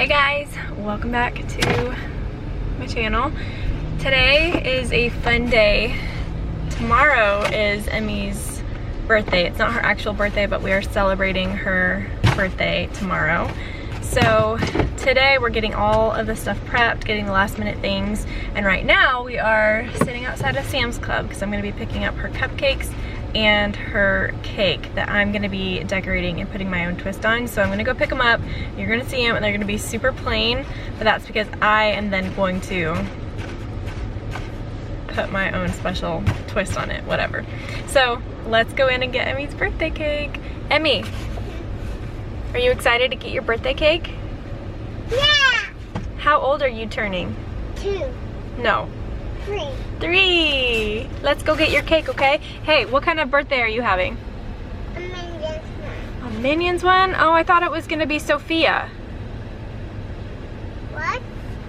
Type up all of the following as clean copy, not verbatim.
Hey guys, welcome back to my channel. Today is a fun day. Tomorrow is Emmy's birthday. It's not her actual birthday, but we are celebrating her birthday tomorrow. So today we're getting all of the stuff prepped, getting the last minute things, and right now we are sitting outside of Sam's Club because I'm going to be picking up her cupcakes and her cake that I'm gonna be decorating and putting my own twist on. So I'm gonna go pick them up. You're gonna see them and they're gonna be super plain, but that's because I am then going to put my own special twist on it, whatever. So let's go in and get Emmy's birthday cake. Emmy, are you excited to get your birthday cake? Yeah! How old are you turning? 2. No. 3. 3. Let's go get your cake, okay? Hey, what kind of birthday are you having? A Minions one. A Minions one? Oh, I thought it was gonna be Sophia. What?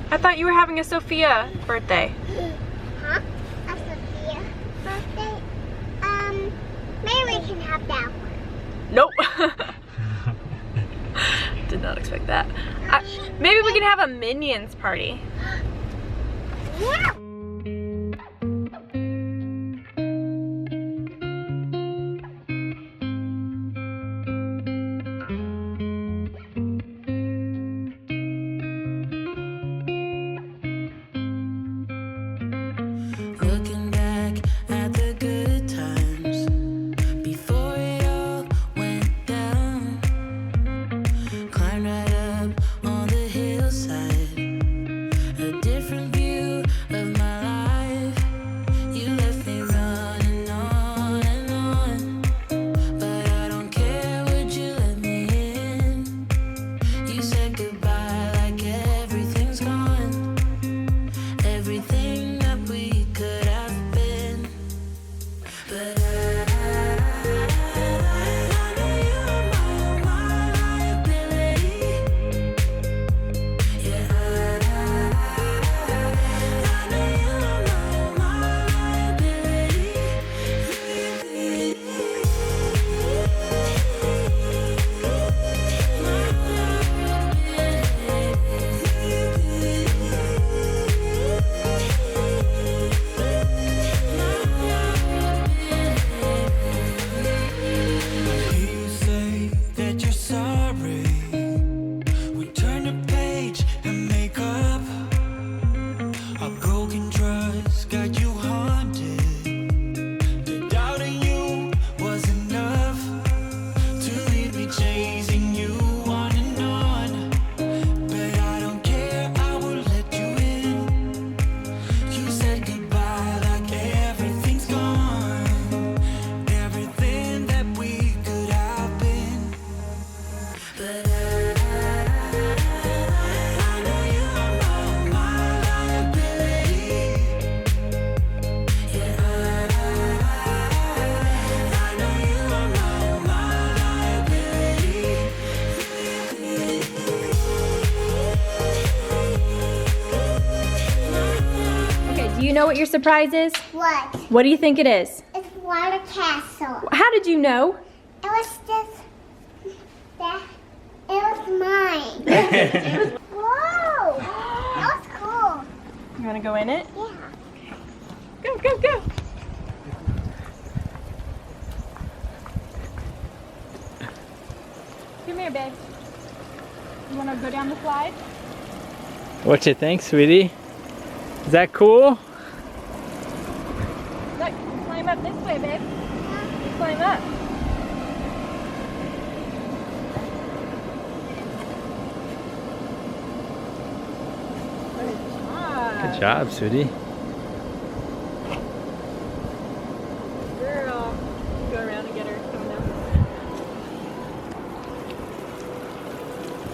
I thought you were having a Sophia birthday. Huh? A Sophia birthday? Maybe we can have that one. Nope. Did not expect that. Maybe we can have a Minions party. Yeah! Looking back at the good times before it all went down. Climbed right up on the hillside, a different view of my life. You left me running on and on, but I don't care, would you let me in? You said goodbye like everything's gone, everything that we could have been. But I know you are my liability. Yeah, I know you are my liability. You say that you're sorry. We turn the page and make up. A broken trust got you haunted. The doubt in you was enough to leave me chasing you on and on. But I don't care, I will let you in. You said goodbye like everything's gone, everything that we could have been. But I know you are my liability. Yeah, I know you are my liability. Okay, do you know what your surprise is? What? What do you think it is? It's water castle. How did you know? It was just that. It was mine. Whoa! That was cool. You wanna go in it? Yeah. Go, go, go. Come here, babe. You wanna go down the slide? What you think, sweetie? Is that cool? Look, you climb up this way, babe. You climb up. Good job, sweetie. Girl. Go around and get her coming down.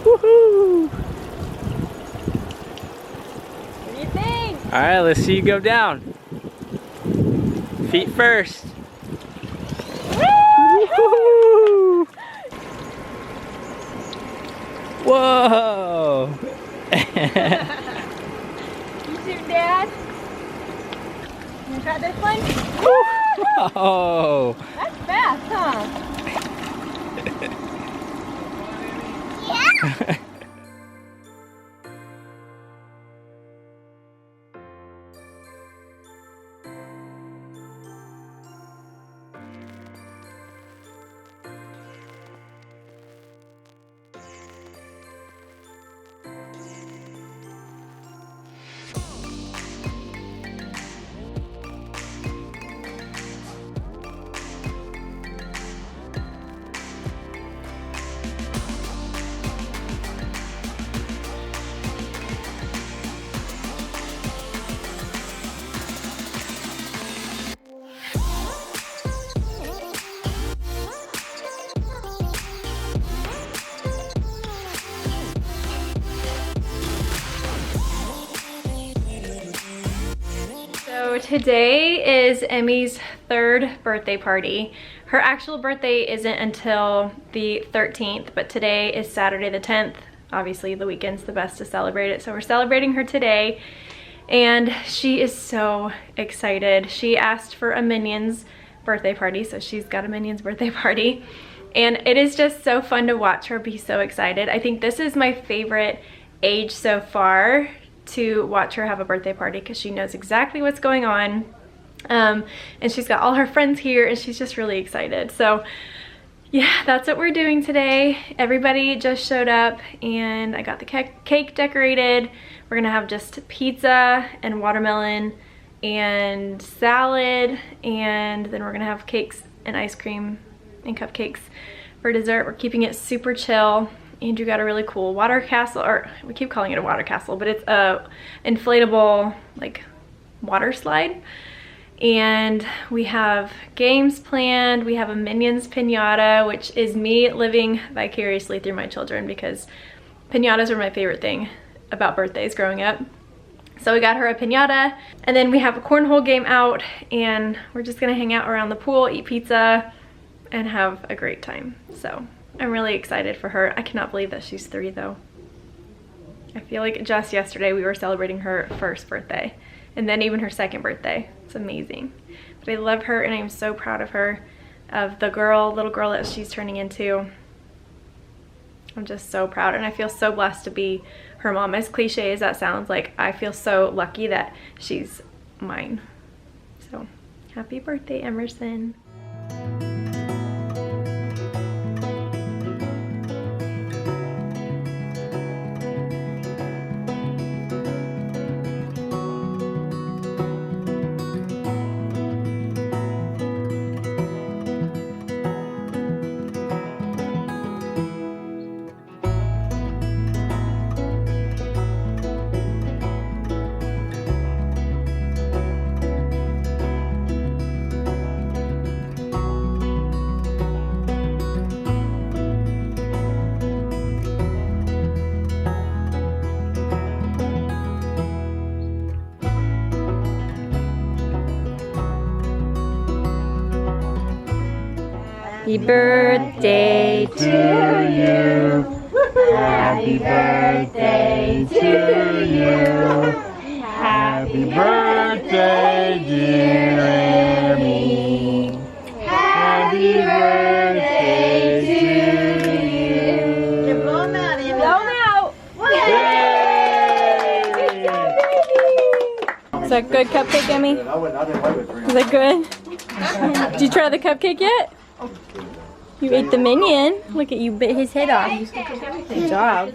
Woohoo! What do you think? All right, let's see you go down. Feet first. Woohoo! Whoa! You too, Dad? You wanna try this one? Oh! That's fast, huh? Yeah. today is Emmy's 3rd birthday party. Her actual birthday isn't until the 13th, but today is Saturday the 10th. Obviously the weekend's the best to celebrate it, so we're celebrating her today. And she is so excited. She asked for a Minions birthday party, so she's got a Minions birthday party. And it is just so fun to watch her be so excited. I think this is my favorite age so far to watch her have a birthday party because she knows exactly what's going on. And she's got all her friends here and she's just really excited. So yeah, that's what we're doing today. Everybody just showed up and I got the cake decorated. We're gonna have just pizza and watermelon and salad, and then we're gonna have cakes and ice cream and cupcakes for dessert. We're keeping it super chill. Andrew got a really cool water castle, or we keep calling it a water castle, but it's a inflatable like water slide. And we have games planned. We have a Minions piñata, which is me living vicariously through my children because piñatas were my favorite thing about birthdays growing up. So we got her a piñata, and then we have a cornhole game out, and we're just gonna hang out around the pool, eat pizza, and have a great time. So I'm really excited for her. I cannot believe that she's 3 though. I feel like just yesterday we were celebrating her 1st birthday, and then even her 2nd birthday. It's amazing. But I love her and I'm so proud of her, of the little girl that she's turning into. I'm just so proud, and I feel so blessed to be her mom. As cliche as that sounds, like I feel so lucky that she's mine. So happy birthday, Emerson. Happy birthday to you. Happy birthday to you. Happy birthday, dear Emmy. Happy birthday to you. Blow them out. Is that good cupcake, Emmy? Is that good? Did you try the cupcake yet? You ate the Minion. Look at you, bit his head off. Good job.